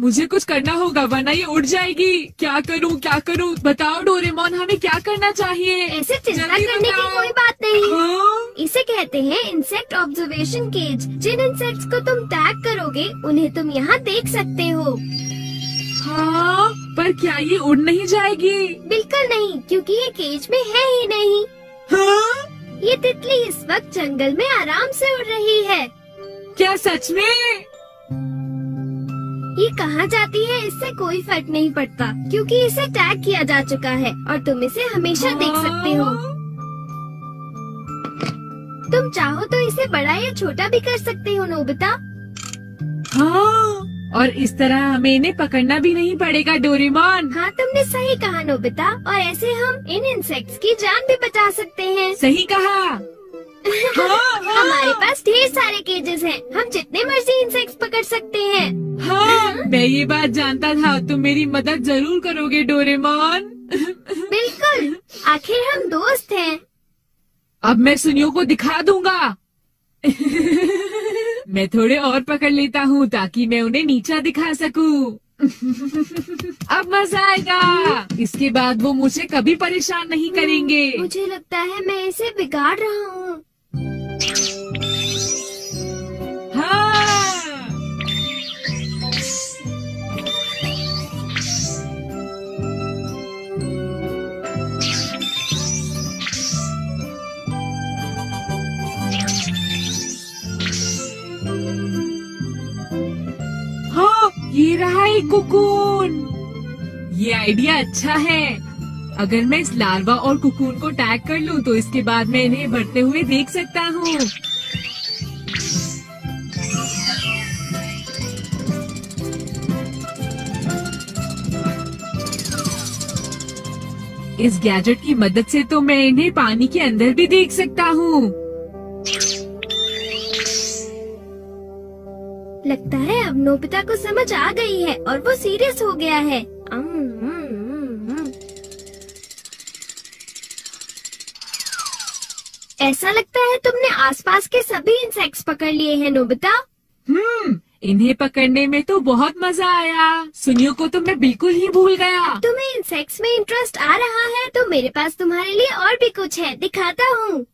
मुझे कुछ करना होगा वरना ये उड़ जाएगी। क्या करूं बताओ डोरेमोन, हमें क्या करना चाहिए? ऐसे चिंता जल्दी करने की बताओ। कोई बात नहीं। हाँ? इसे कहते हैं इंसेक्ट ऑब्जर्वेशन केज। जिन इंसेक्ट्स को तुम टैग करोगे उन्हें तुम यहाँ देख सकते हो। हाँ, पर क्या ये उड़ नहीं जाएगी? बिल्कुल नहीं, क्योंकि ये केज में है ही नहीं। हाँ? ये तितली इस वक्त जंगल में आराम से उड़ रही है। क्या सच में? ये कहाँ जाती है इससे कोई फर्क नहीं पड़ता, क्योंकि इसे टैग किया जा चुका है और तुम इसे हमेशा देख सकते हो। तुम चाहो तो इसे बड़ा या छोटा भी कर सकते हो नोबिता। हाँ, और इस तरह हमें इन्हें पकड़ना भी नहीं पड़ेगा डोरेमोन। हाँ, तुमने सही कहा नोबिता, और ऐसे हम इन इंसेक्ट्स की जान भी बचा सकते हैं। सही कहा। हमारे पास ढेर सारे केजेस हैं, हम जितने मर्जी इंसेक्ट्स पकड़ सकते हैं। हाँ, मैं ये बात जानता था, तुम मेरी मदद जरूर करोगे डोरेमोन। बिल्कुल, आखिर हम दोस्त हैं। अब मैं सुनियो को दिखा दूंगा। मैं थोड़े और पकड़ लेता हूँ ताकि मैं उन्हें नीचा दिखा सकूं। अब मजा आएगा। इसके बाद वो मुझे कभी परेशान नहीं करेंगे। मुझे लगता है मैं इसे बिगाड़ रहा हूँ। हाँ। हाँ, ये रहा एक कुकून। ये आइडिया अच्छा है। अगर मैं इस लार्वा और कुकून को टैग कर लूं तो इसके बाद मैं इन्हें बढ़ते हुए देख सकता हूँ। इस गैजेट की मदद से तो मैं इन्हें पानी के अंदर भी देख सकता हूँ। लगता है अब नोबिता को समझ आ गई है और वो सीरियस हो गया है। ऐसा लगता है तुमने आसपास के सभी इंसेक्ट्स पकड़ लिए हैं नोबिता। इन्हें पकड़ने में तो बहुत मजा आया। सुनियो को तो मैं बिल्कुल ही भूल गया। तुम्हें इंसेक्ट्स में इंटरेस्ट आ रहा है तो मेरे पास तुम्हारे लिए और भी कुछ है, दिखाता हूँ।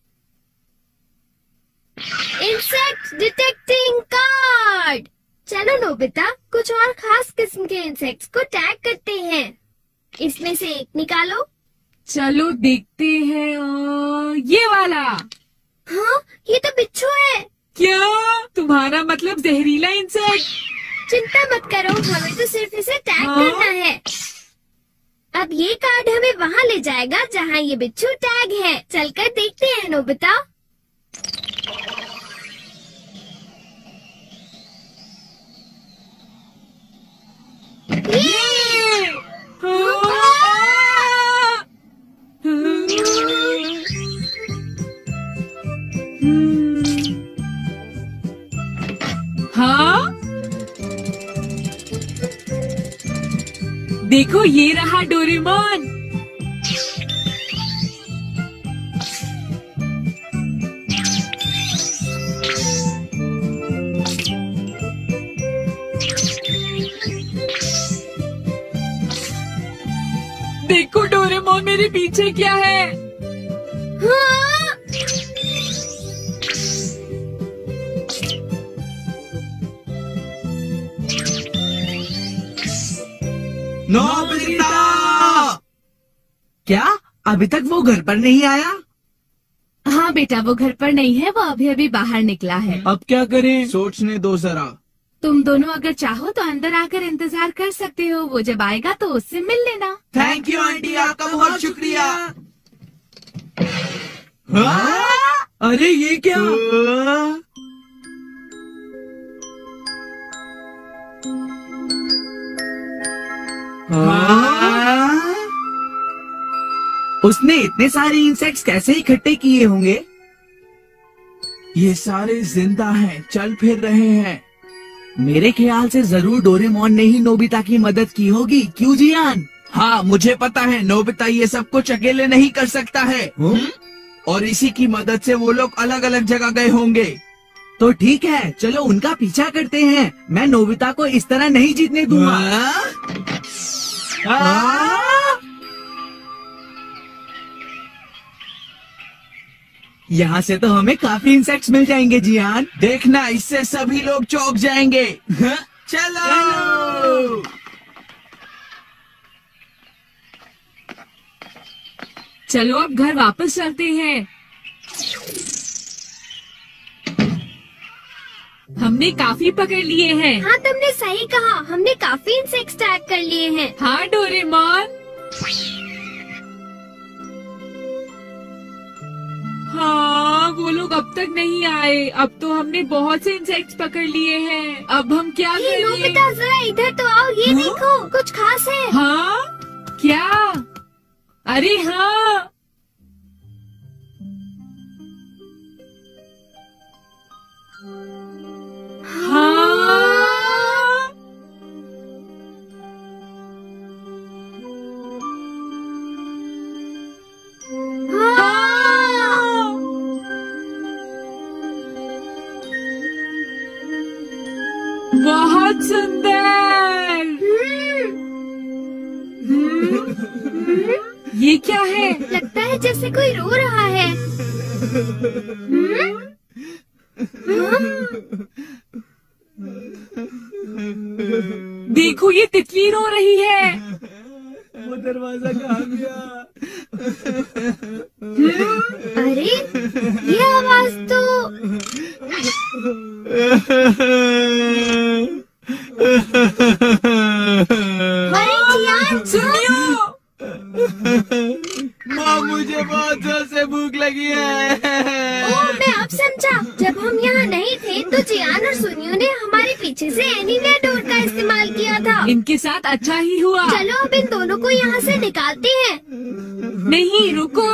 Insect detecting card. चलो नोबिता, कुछ और खास किस्म के इंसेक्ट्स को टैग करते हैं। इसमें से एक निकालो। चलो देखते हैं। ये वाला। हाँ, ये तो बिच्छू है। क्या? तुम्हारा मतलब जहरीला इंसेक्ट? चिंता मत करो, हमें तो सिर्फ इसे टैग करना है। अब ये कार्ड हमें वहाँ ले जाएगा जहाँ ये बिच्छू टैग है। चलकर देखते हैं नोबिता। हाँ, देखो ये रहा डोरेमोन। देखो डोरेमोन, मेरे पीछे क्या है? हाँ? नोबिता! क्या अभी तक वो घर पर नहीं आया? हाँ बेटा, वो घर पर नहीं है, वो अभी अभी बाहर निकला है। अब क्या करें? सोचने दो जरा। तुम दोनों अगर चाहो तो अंदर आकर इंतजार कर सकते हो। वो जब आएगा तो उससे मिल लेना। थैंक यू आंटी, आपका बहुत शुक्रिया। हाँ? अरे ये क्या? हाँ? उसने इतने सारे इंसेक्ट्स कैसे इकट्ठे किए होंगे? ये सारे जिंदा हैं, चल फिर रहे हैं। मेरे ख्याल से जरूर डोरेमोन ने ही नोबिता की मदद की होगी, क्यों जियान? हाँ, मुझे पता है नोबिता ये सब कुछ अकेले नहीं कर सकता है। और इसी की मदद से वो लोग अलग अलग जगह गए होंगे। तो ठीक है, चलो उनका पीछा करते हैं। मैं नोबिता को इस तरह नहीं जीतने दूंगा। यहाँ से तो हमें काफी इंसेक्ट्स मिल जाएंगे जियान। देखना, इससे सभी लोग चौंक जाएंगे। चलो। चलो अब घर वापस चलते हैं। हमने काफी पकड़ लिए हैं। हाँ, तुमने सही कहा, हमने काफी इंसेक्ट्स टैग कर लिए हैं। हाँ डोरेमोन। हाँ, वो लोग अब तक नहीं आए। अब तो हमने बहुत से इंसेक्ट्स पकड़ लिए हैं। अब हम क्या ये करें? नोबिता, जरा इधर तो आओ, ये देखो, कुछ खास है। हाँ क्या? अरे हाँ, हाँ, हाँ। बहुत सुंदर। ये क्या है? लगता है जैसे कोई रो रहा है। देखो, ये तितली रो रही है। वो दरवाजा कहाँ गया? अरे, ये आवाज तो अरे जियान, सुनियो। माँ, मुझे बहुत जोर से भूख लगी है। ओह, मैं अब समझा। जब हम यहाँ नहीं थे तो जियान और सुनियो ने हमारे पीछे से एनीवेयर डोर का इस्तेमाल किया था। इनके साथ अच्छा ही हुआ। चलो अब इन दोनों को यहाँ से निकालते हैं। नहीं, रुको।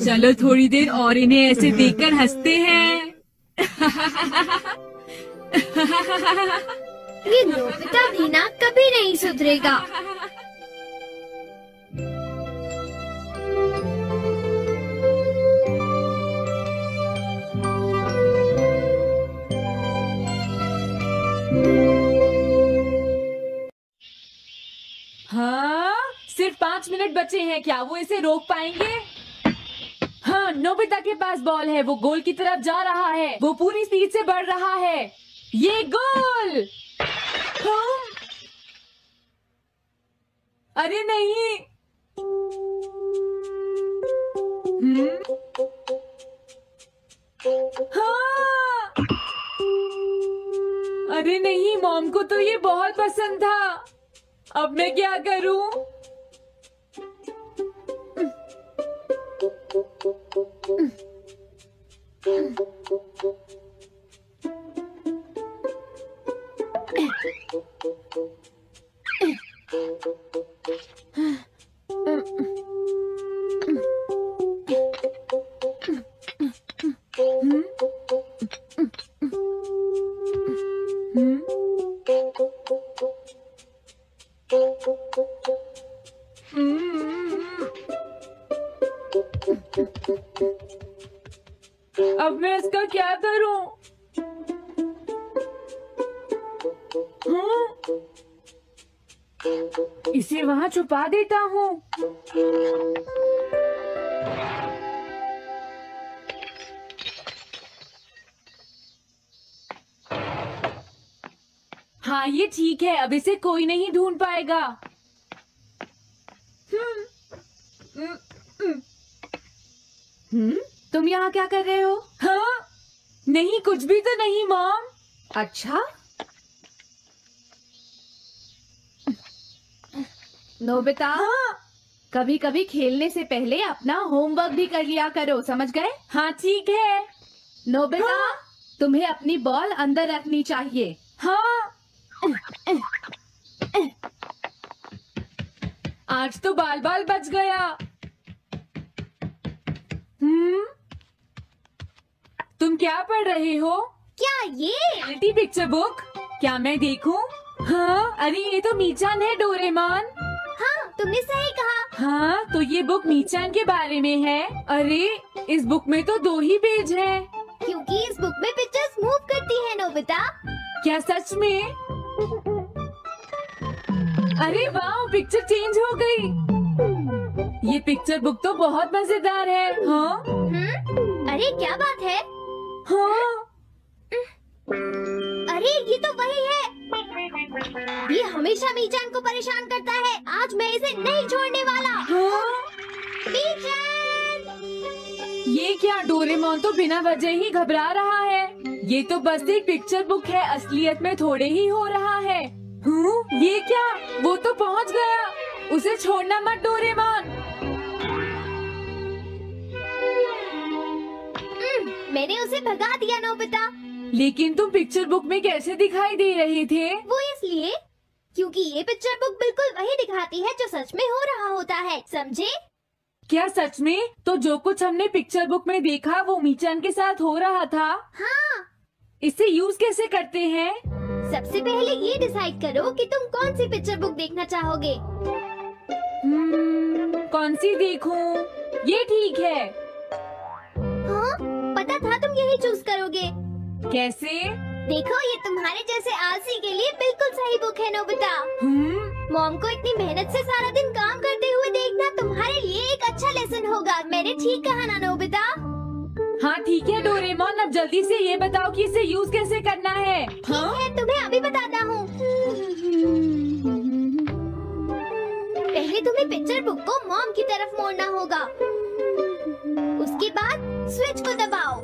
चलो थोड़ी देर और इन्हें ऐसे देखकर हंसते हैं। ये नोबिता भी ना कभी नहीं सुधरेगा। हाँ, सिर्फ 5 मिनट बचे हैं। क्या वो इसे रोक पाएंगे? हाँ, नोबिता के पास बॉल है। वो गोल की तरफ जा रहा है। वो पूरी स्पीड से बढ़ रहा है। ये गोल। हाँ? अरे नहीं। हाँ। अरे नहीं, मॉम को तो ये बहुत पसंद था। अब मैं क्या करूं? अब मैं इसका क्या करूं? इसे वहां छुपा देता हूँ। हाँ, ये ठीक है। अब इसे कोई नहीं ढूंढ पाएगा। तुम यहाँ क्या कर रहे हो? हाँ, नहीं, कुछ भी तो नहीं मॉम। अच्छा, नोबिता, हाँ, कभी कभी खेलने से पहले अपना होमवर्क भी कर लिया करो, समझ गए? हाँ ठीक है। नोबिता, हाँ। तुम्हें अपनी बॉल अंदर रखनी चाहिए। हाँ, आज तो बाल बाल बच गया। तुम क्या पढ़ रहे हो? क्या ये? Reality picture book? क्या मैं देखूं? हाँ, अरे ये तो मीचान है डोरेमोन। हाँ, तुमने सही कहा। हाँ, तो ये बुक मीचान के बारे में है। अरे, इस बुक में तो 2 ही पेज हैं। क्योंकि इस बुक में पिक्चर्स मूव क्या सच में? अरे वाह, पिक्चर चेंज हो गई। ये पिक्चर बुक तो बहुत मजेदार है। हाँ अरे क्या बात है? हाँ, अरे ये तो वही है। ये हमेशा मीचान को परेशान करता है। आज मैं इसे नहीं छोड़ने वाला। हाँ। मीचान! ये क्या, डोरेमोन तो बिना वजह ही घबरा रहा है। ये तो बस एक पिक्चर बुक है, असलियत में थोड़े ही हो रहा है। ये क्या, वो तो पहुंच गया। उसे छोड़ना मत डोरेमोन। मैंने उसे भगा दिया नोबिता। लेकिन तुम पिक्चर बुक में कैसे दिखाई दे रहे थे? वो इसलिए क्योंकि ये पिक्चर बुक बिल्कुल वही दिखाती है जो सच में हो रहा होता है, समझे? क्या सच में? तो जो कुछ हमने पिक्चर बुक में देखा वो मीचान के साथ हो रहा था? हाँ। इसे यूज कैसे करते हैं? सबसे पहले ये डिसाइड करो कि तुम कौन सी पिक्चर बुक देखना चाहोगे। कौन सी देखूं? ये ठीक है। हाँ, पता था तुम यही चूज करोगे। कैसे? देखो, ये तुम्हारे जैसे आलसी के लिए बिल्कुल सही बुक है नोबिता। मॉम को इतनी मेहनत से सारा दिन काम करते हुए देखना तुम्हारे लिए एक अच्छा लेसन होगा। मैंने ठीक कहा ना नोबिता? हाँ ठीक है डोरेमोन, अब जल्दी से ये बताओ कि इसे यूज कैसे करना है। ठीक है, तुम्हें अभी बताता हूँ। पहले तुम्हें पिक्चर बुक को मॉम की तरफ मोड़ना होगा। उसके बाद स्विच को दबाओ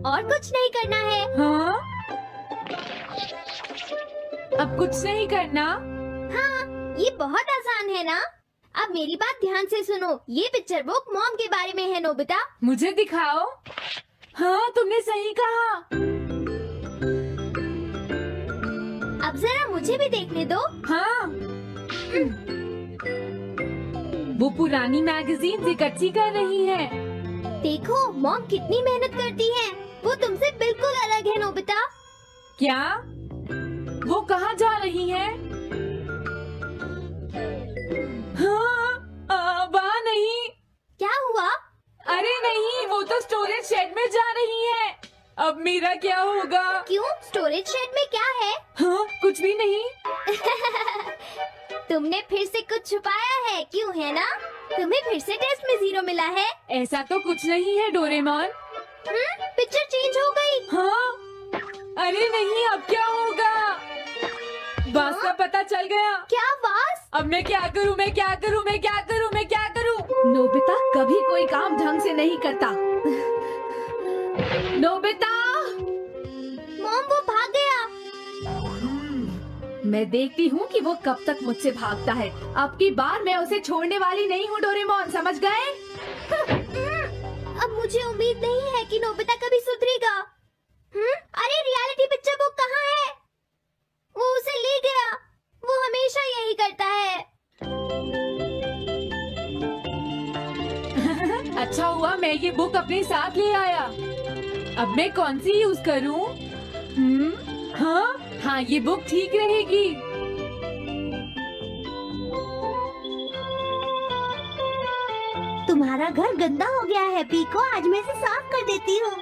और कुछ नहीं करना है। हाँ? अब कुछ नहीं करना? हाँ, ये बहुत आसान है ना? अब मेरी बात ध्यान से सुनो। ये पिक्चर बुक मॉम के बारे में है नोबिता। मुझे दिखाओ। हाँ, तुमने सही कहा। अब जरा मुझे भी देखने दो। हाँ। वो पुरानी मैगजीन इकट्ठी कर रही है। देखो, मॉम कितनी मेहनत करती है। वो तुमसे बिल्कुल अलग है नोबिता। क्या? वो कहाँ जा रही है? हाँ, वहाँ नहीं। क्या हुआ? अरे नहीं, वो तो स्टोरेज शेड में जा रही है। अब मेरा क्या होगा? क्यों? स्टोरेज शेड में क्या है? हाँ, कुछ भी नहीं। तुमने फिर से कुछ छुपाया है, क्यों है ना? तुम्हें फिर से टेस्ट में 0 मिला है। ऐसा तो कुछ नहीं है डोरेमोन। पिक्चर चेंज हो गई। हाँ? अरे नहीं, अब क्या होगा? बास का पता चल गया। क्या बास? अब मैं क्या करूँ? मैं क्या करूँ? मैं क्या करूँ? मैं क्या करूँ? नोबिता कभी कोई काम ढंग से नहीं करता। नोबिता! मॉम, वो भाग गया। मैं देखती हूँ कि वो कब तक मुझसे भागता है। अब की बार मैं उसे छोड़ने वाली नहीं हूँ डोरेमोन, समझ गए? अब मुझे उम्मीद नहीं है कि नोबिता कभी सुधरेगा। अरे रियलिटी पिक्चर बुक कहाँ है? वो उसे ले गया। वो हमेशा यही करता है। अच्छा हुआ मैं ये बुक अपने साथ ले आया। अब मैं कौन सी यूज करूँ? हाँ, ये बुक ठीक रहेगी। तुम्हारा घर गंदा हो गया है पीको, आज मैं इसे साफ कर देती हूँ।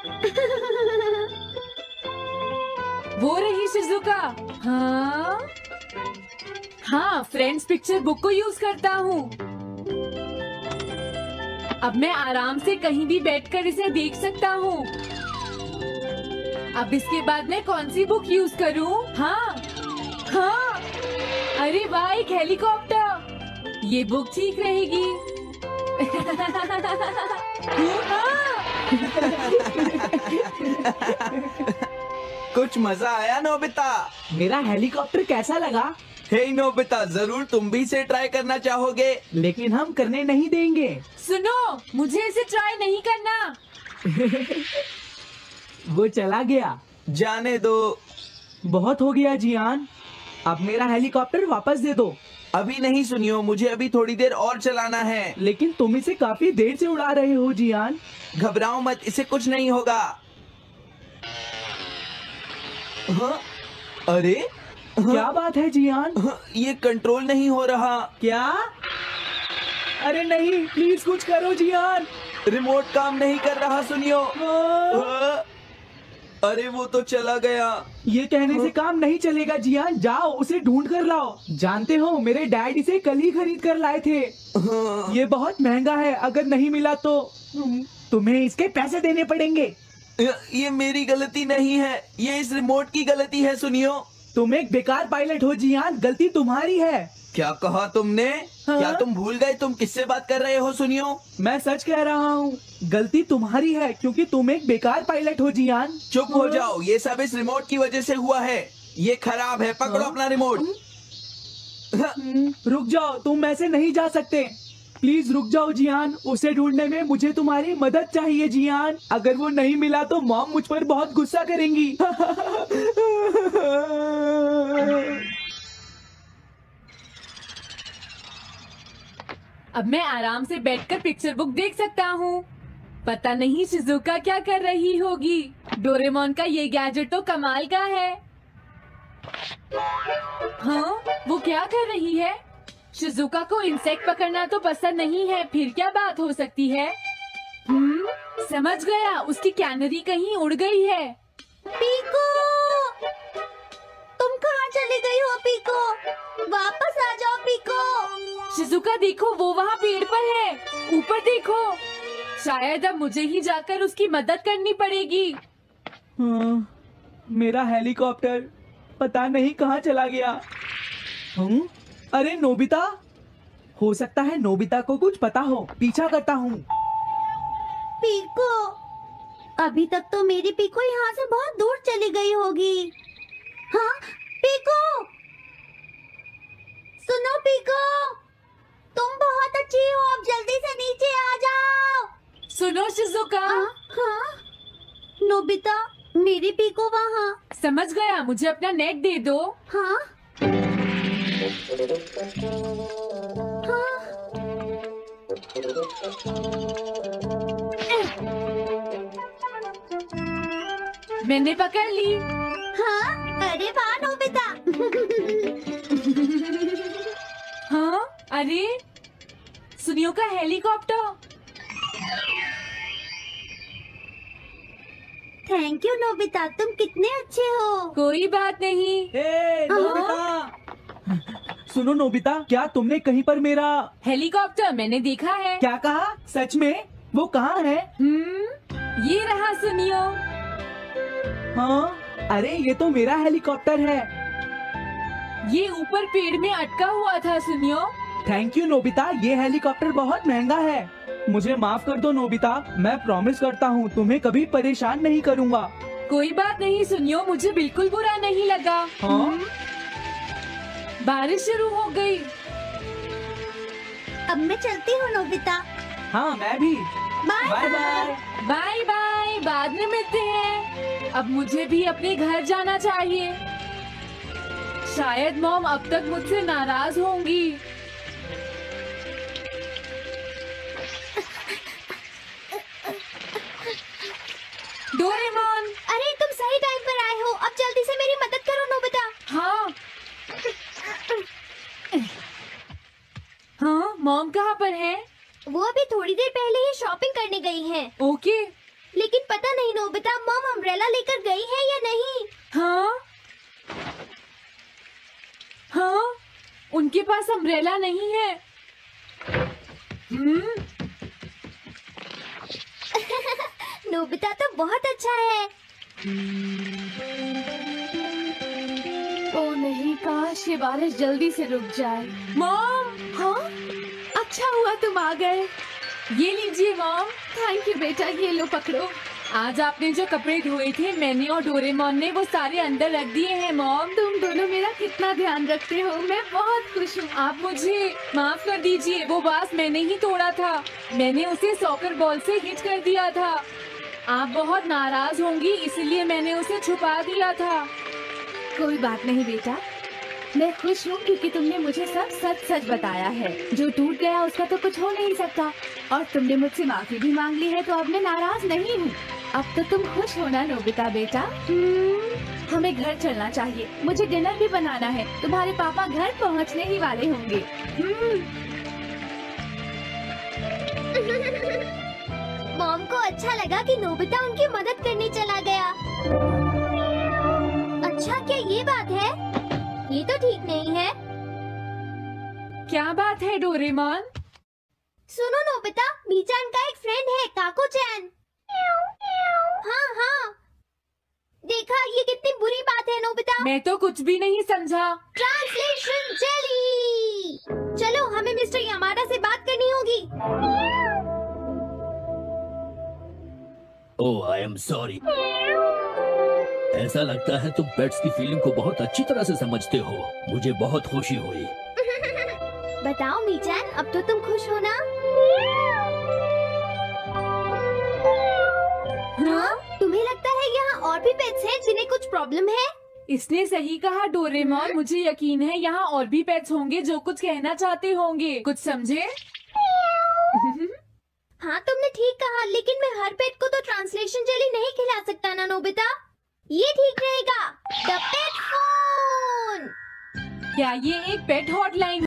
वो रही शिजुका। हाँ, फ्रेंड्स पिक्चर बुक को यूज करता हूँ। अब मैं आराम से कहीं भी बैठकर इसे देख सकता हूँ। अब इसके बाद मैं कौन सी बुक यूज करूँ? हाँ, अरे वाह, एक हेलीकॉप्टर। ये बुक ठीक रहेगी। कुछ मजा आया नोबिता? मेरा हेलीकॉप्टर कैसा लगा? हे नोबिता, जरूर तुम भी इसे ट्राई करना चाहोगे। लेकिन हम करने नहीं देंगे। सुनो, मुझे इसे ट्राई नहीं करना। वो चला गया। जाने दो। बहुत हो गया जियान, अब मेरा हेलीकॉप्टर वापस दे दो। अभी नहीं सुनियो, मुझे अभी थोड़ी देर और चलाना है। लेकिन तुम इसे काफी देर से उड़ा रहे हो जियान। घबराओ मत, इसे कुछ नहीं होगा। हाँ? अरे क्या बात है जियान? ये कंट्रोल नहीं हो रहा। क्या? अरे नहीं, प्लीज कुछ करो जियान। रिमोट काम नहीं कर रहा, सुनियो। अरे वो तो चला गया। ये कहने से काम नहीं चलेगा जियान, जाओ उसे ढूंढ कर लाओ। जानते हो मेरे डैड इसे कल ही खरीद कर लाए थे। ये बहुत महंगा है, अगर नहीं मिला तो तुम्हें इसके पैसे देने पड़ेंगे। ये मेरी गलती नहीं है, ये इस रिमोट की गलती है। सुनियो, तुम एक बेकार पायलट हो जियान, गलती तुम्हारी है। क्या कहा तुमने? हाँ? क्या तुम भूल गए तुम किससे बात कर रहे हो? सुनियो, मैं सच कह रहा हूँ, गलती तुम्हारी है क्योंकि तुम एक बेकार पायलट हो जियान। चुप हो जाओ, ये सब इस रिमोट की वजह से हुआ है। ये खराब है, पकड़ो अपना रिमोट। रुक जाओ, तुम ऐसे नहीं जा सकते। प्लीज रुक जाओ जियान, उसे ढूंढने में मुझे तुम्हारी मदद चाहिए जियान। अगर वो नहीं मिला तो मॉम मुझ पर बहुत गुस्सा करेंगी। अब मैं आराम से बैठकर पिक्चर बुक देख सकता हूँ। पता नहीं शिजुका क्या कर रही होगी। डोरेमोन का ये गैजेट तो कमाल का है। हाँ, वो क्या कर रही है? शिजुका को इंसेक्ट पकड़ना तो पसंद नहीं है, फिर क्या बात हो सकती है? समझ गया, उसकी कैनरी कहीं उड़ गई है। पीको, तुम कहाँ चली गई हो पीको? वापस आ जाओ पीको। शिजुका देखो, वो वहाँ पेड़ पर है। ऊपर देखो, शायद अब मुझे ही जाकर उसकी मदद करनी पड़ेगी। मेरा हेलीकॉप्टर पता नहीं कहाँ चला गया। अरे नोबिता, हो सकता है नोबिता को कुछ पता हो, पीछा करता हूँ। पीको, अभी तक तो मेरी पीको यहाँ से बहुत दूर चली गई होगी। हाँ पीको, सुनो पीको, तुम बहुत अच्छी हो, अब जल्दी से नीचे आ जाओ। सुनो शिजुका। हाँ नोबिता, मेरी पीको वहाँ। समझ गया, मुझे अपना नेट दे दो। हाँ मैंने पकड़ ली। हाँ, अरे वाह नोबिता। हाँ, अरे सुनियो का हेलीकॉप्टर। थैंक यू नोबिता, तुम कितने अच्छे हो। कोई बात नहीं। नोबिता, सुनो नोबिता, क्या तुमने कहीं पर मेरा हेलीकॉप्टर मैंने देखा है। क्या कहा? सच में? वो कहाँ है? ये रहा सुनियो। हाँ, अरे ये तो मेरा हेलीकॉप्टर है। ये ऊपर पेड़ में अटका हुआ था सुनियो। थैंक यू नोबिता, ये हेलीकॉप्टर बहुत महंगा है। मुझे माफ कर दो नोबिता, मैं प्रॉमिस करता हूँ तुम्हें कभी परेशान नहीं करूँगा। कोई बात नहीं सुनियो, मुझे बिल्कुल बुरा नहीं लगा। हाँ? बारिश शुरू हो गई। अब मैं चलती हूँ नोबिता। हाँ मैं भी। Bye bye bye. Bye. Bye bye, बाद में मिलते हैं। अब मुझे भी अपने घर जाना चाहिए। शायद मॉम अब तक मुझसे नाराज होंगी। डोरेमोन। अरे तुम सही टाइम पर आए हो, अब जल्दी से मेरी मदद करो नोबिता। हाँ हाँ, मॉम कहाँ पर है? वो अभी थोड़ी देर पहले ही शॉपिंग करने गई हैं। ओके। लेकिन पता नहीं नोबिता, मॉम अम्ब्रेला लेकर गई है या नहीं। हाँ हाँ, उनके पास अम्ब्रेला नहीं है। नोबिता तो बहुत अच्छा है। ओ नहीं, काश ये बारिश जल्दी से रुक जाए। मॉम। हाँ, अच्छा हुआ तुम आ गए। ये लीजिए मॉम। थैंक यू बेटा, ये लो पकड़ो। आज आपने जो कपड़े धोए थे, मैंने और डोरेमोन ने वो सारे अंदर रख दिए हैं मॉम। तुम दोनों मेरा कितना ध्यान रखते हो, मैं बहुत खुश हूँ। आप मुझे माफ कर दीजिए, वो बास मैंने ही तोड़ा था। मैंने उसे सॉकर बॉल से हिट कर दिया था। आप बहुत नाराज होंगी, इसलिए मैंने उसे छुपा दिया था। कोई बात नहीं बेटा, मैं खुश हूँ क्योंकि तुमने मुझे सब सच सच बताया है। जो टूट गया उसका तो कुछ हो नहीं सकता, और तुमने मुझसे माफी भी मांग ली है, तो अब मैं नाराज नहीं हूँ। अब तो तुम खुश होना नोबिता बेटा। हमें घर चलना चाहिए, मुझे डिनर भी बनाना है। तुम्हारे पापा घर पहुँचने ही वाले होंगे। मॉम को अच्छा लगा कि नोबिता उनकी मदद करने चला गया। बात है डोरेमोन? सुनो नोबिता, मीचान का एक फ्रेंड है काको-चैन। हाँ हाँ, देखा ये कितनी बुरी बात है नोबिता। मैं तो कुछ भी नहीं समझा। Translation jelly. चलो हमें मिस्टर यामाडा से बात करनी होगी। ओह आई एम सॉरी। ऐसा लगता है तुम पेट्स की फीलिंग को बहुत अच्छी तरह से समझते हो। मुझे बहुत खुशी हुई। बताओ मीचान, अब तो तुम खुश हो ना? हाँ? तुम्हें लगता है यहाँ और भी पेट्स हैं जिन्हें कुछ प्रॉब्लम है? इसने सही कहा डोरेमोन। मुझे यकीन है यहाँ और भी पेट्स होंगे जो कुछ कहना चाहते होंगे। कुछ समझे? हाँ तुमने ठीक कहा, लेकिन मैं हर पेट को तो ट्रांसलेशन जेली नहीं खिला सकता ना नोबिता। ये ठीक रहेगा। The pet phone. क्या ये एक पेट हॉटलाइन